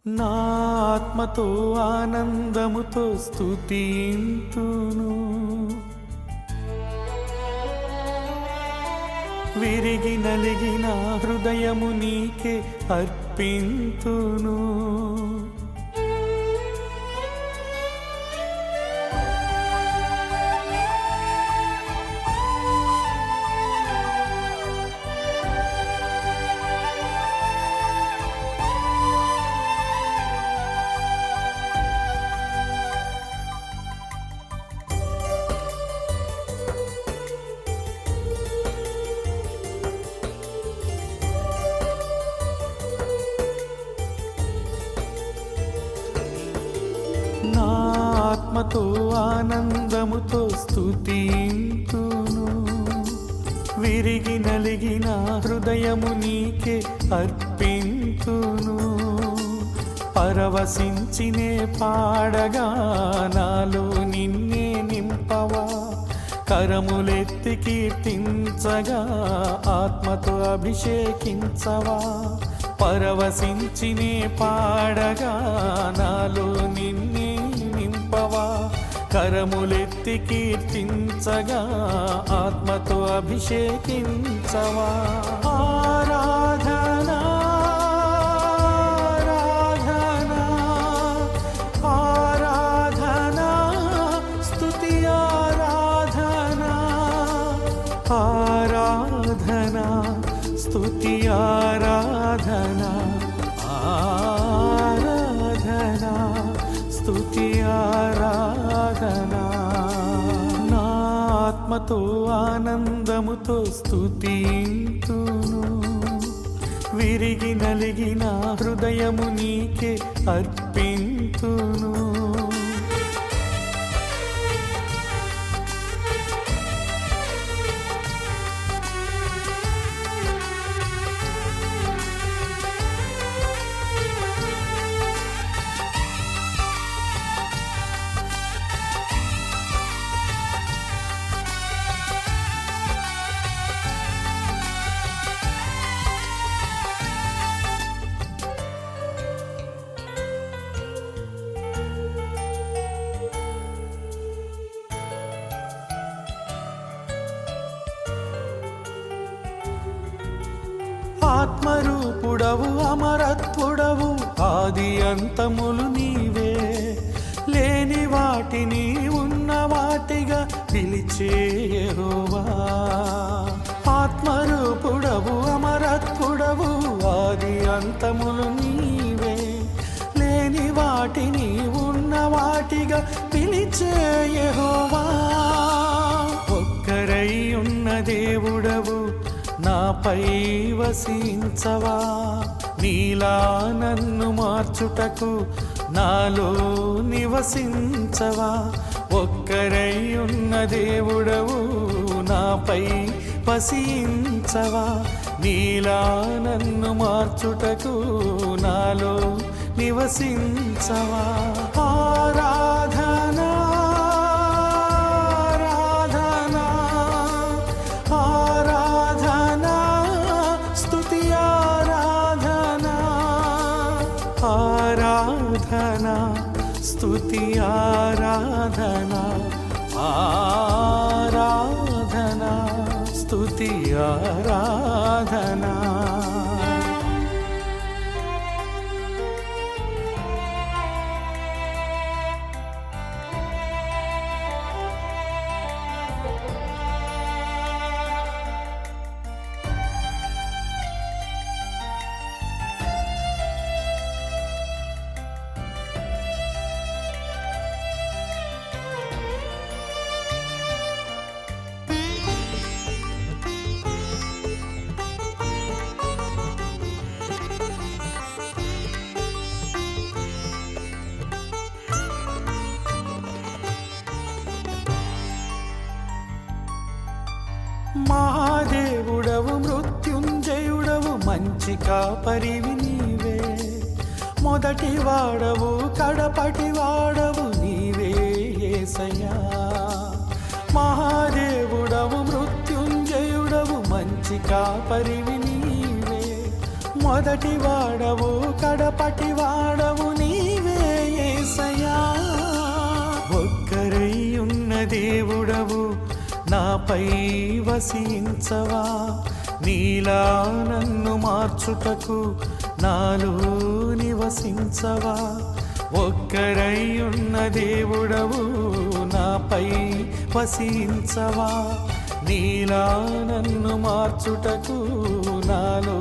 నా ఆత్మతో ఆనందముతో స్తుతింతును, విరిగి నలిగిన హృదయము నీకే అర్పింతును. నా ఆత్మతో ఆనందముతో స్తుతింతును, విరిగి నలిగిన హృదయము నీకే అర్పింతును. పరవశించినే పాడగా నాలో నిన్నే నింపవా, కరములెత్తి కీర్తించగా ఆత్మతో అభిషేకించవా. పరవశించినే పాడగా నాలో నిన్నే నింపవా, కరములెత్తి కీర్తించగా ఆత్మతో అభిషేకించవా. ఆరాధనా ఆరాధనా ఆరాధనా స్తుతి ఆరాధనా ఆరాధనా స్తుతి ఆరాధనా ఆరాధనా స్తుతి ఆరాధనా. నా ఆత్మతో ఆనందముతో స్తుతింతును, విరిగి నలిగిన హృదయము నీకే అర్పింతును. ఆత్మరూపుడవు అమరత్వుడవు ఆది అంతములు నీవే, లేని వాటిని ఉన్న వాటిగా పిలిచే యెహోవా. ఆత్మరూపుడవు అమరత్వుడవు ఆది అంతములు నీవే, లేని వాటిని ఉన్న వాటిగా పిలిచే యెహోవా. ఒక్కరై ఉన్న దేవుడవు నాపై వసించవా, నీలా నన్ను మార్చుటకు నాలో నివసించవా. ఒక్కరై ఉన్న దేవుడవు నాపై వసించవా, నీలా నన్ను మార్చుటకు నాలో నివసించవా. ఆరాధనా ఆరాధనా స్తుతి ఆరాధనా ఆరాధనా స్తుతి ఆరాధనా. మహాదేవుడవు మృత్యుంజయుడవు మంచి కాపరివి నీవే, మొదటి వాడవు కడపటి వాడవు నీవే యేసయ్యా. మహాదేవుడవు మృత్యుంజయుడవు మంచి కాపరివి నీవే, మొదటి వాడవు కడపటి వాడవు నీవే యేసయ్యా. ఒక్కరై ఉన్న దేవుడవు నాపై వసించవా, నీలా నన్ను మార్చుటకు నాలో నివసించవా. ఒక్కరై ఉన్న దేవుడవు నాపై వసించవా, నీలా నన్ను మార్చుటకు నాలో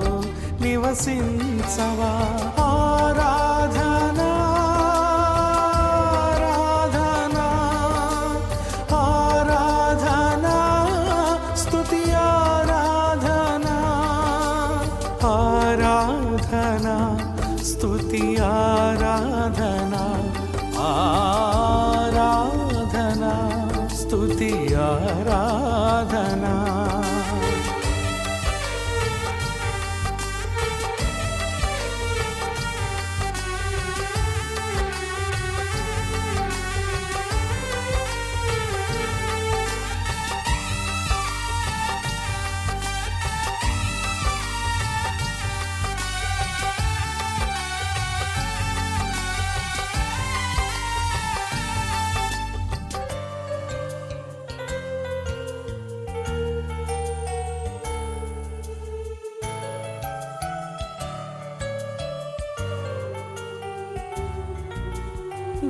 నివసించవా. ఆరాధనా ఆరాధనా ఆరాధనా స్తుతి ఆరాధనా ఆరాధనా స్తుతి ఆరాధనా ఆరాధనా స్తుతి ఆరాధనా.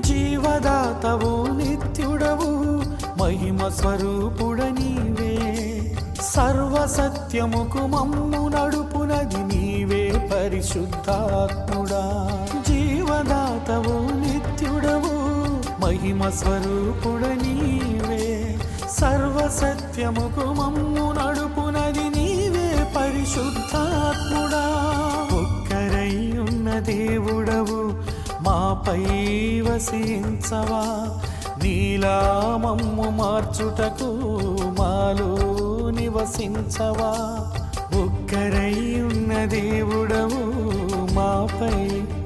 జీవదాతవు నిత్యుడవు మహిమ స్వరూపుడ నీవే, సర్వసత్యముకు మమ్ము నడుపునది నీవే పరిశుద్ధాత్ముడా. జీవదాతవు నిత్యుడవు మహిమ స్వరూపుడ నీవే, సర్వసత్యముకు మమ్ము నడుపునది నీవే పరిశుద్ధాత్ముడా. ఒక్కరై ఉన్న దేవుడవు మాపై వసించవా, నీలా మమ్ము మార్చుటకు మాలో నివసించవా. ఒక్కరై ఉన్న దేవుడవు మాపై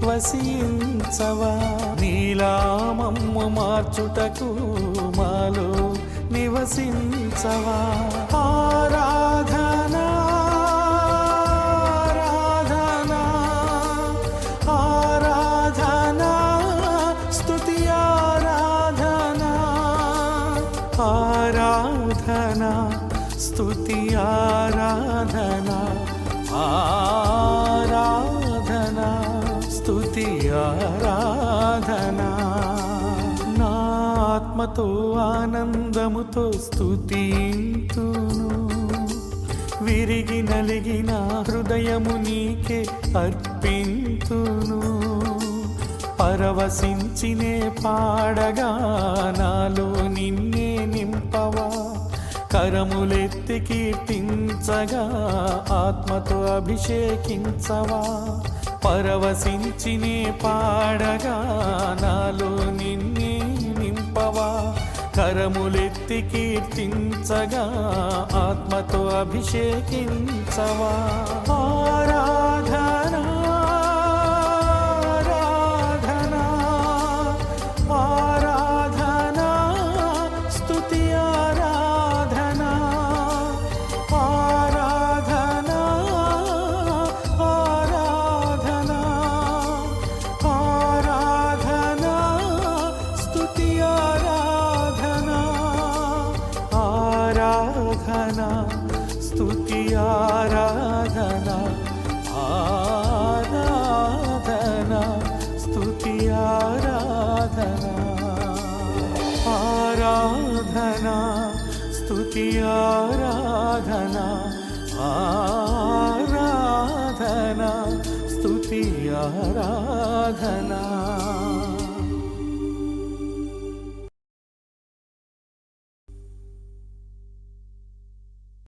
వసించవా, నీలా మమ్ము మార్చుటకు మాలో నివసించవా. ఆరాధనా ఆరాధనా స్తుతి ఆరాధనా ఆరాధనా స్తుతి ఆరాధనా. నా ఆత్మతో ఆనందముతో స్తుతింతును, విరిగి నలిగిన హృదయము నీకే అర్పింతును. పరవశించినే పాడగా నాలో నిన్నే నింపవా, కరములెత్తి కీర్తించగా ఆత్మతో అభిషేకించవా. పరవశించినే పాడగా నాలో నిన్నే నింపవా, కరములెత్తి కీర్తించగా ఆత్మతో అభిషేకించవా. ఆరాధనా స్తుతి ఆరాధనా ఆరాధనా స్తుతి ఆరాధనా ఆరాధనా స్తుతి ఆరాధనా ఆరాధనా స్తుతి ఆరాధనా.